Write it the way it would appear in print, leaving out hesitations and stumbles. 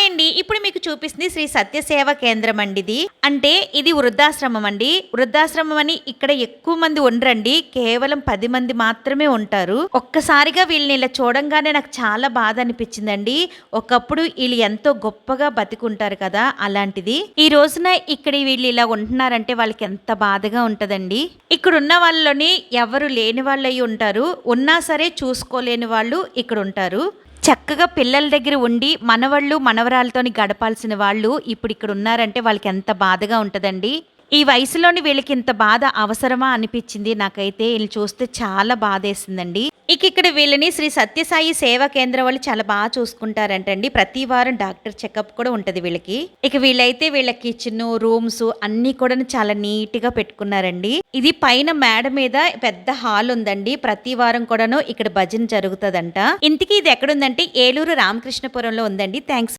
అండి. ఇప్పుడు మీకు చూపిస్తుంది శ్రీ సత్యసేవ కేంద్రం అండి ఇది. అంటే ఇది వృద్ధాశ్రమం అండి. వృద్ధాశ్రమం అని ఇక్కడ ఎక్కువ మంది ఉండరండి. కేవలం 10 మంది మాత్రమే ఉంటారు. ఒక్కసారిగా వీళ్ళని ఇలా చూడంగానే నాకు చాలా బాధ అనిపించిందండి. ఒకప్పుడు వీళ్ళు ఎంతో గొప్పగా బతికుంటారు కదా, అలాంటిది. ఈ రోజున ఇక్కడ వీళ్ళు ఇలా ఉంటున్నారంటే వాళ్ళకి ఎంత బాధగా ఉంటదండి. ఇక్కడ ఉన్న వాళ్ళని ఎవరు లేని వాళ్ళు అయి ఉంటారు. ఉన్నా సరే చూసుకోలేని వాళ్ళు ఇక్కడ ఉంటారు. చక్కగా పిల్లల దగ్గర ఉండి మనవళ్ళు మనవరాలతోని గడపాల్సిన వాళ్ళు ఇప్పుడు ఇక్కడ ఉన్నారంటే వాళ్ళకి ఎంత బాధగా ఉంటదండి. ఈ వయసులోని వీళ్ళకి ఇంత బాధ అవసరమా అనిపించింది నాకైతే. వీళ్ళు చూస్తే చాలా బాధేసిందండి. ఇక్కడ వీళ్ళని శ్రీ సత్యసాయి సేవా కేంద్రం వాళ్ళు చాలా బాగా చూసుకుంటారంటండి. ప్రతి వారం డాక్టర్ చెకప్ కూడా ఉంటది వీళ్ళకి. వీళ్ళైతే వీళ్ళ కిచెన్ రూమ్స్ అన్ని కూడా చాలా నీట్ గా పెట్టుకున్నారండి. ఇది పైన మేడ మీద పెద్ద హాల్ ఉందండి. ప్రతి వారం కూడాను ఇక్కడ భజన జరుగుతుందంట. ఇంతకీ ఇది ఎక్కడుందంటే ఏలూరు రామకృష్ణపురంలో ఉందండి. థ్యాంక్స్.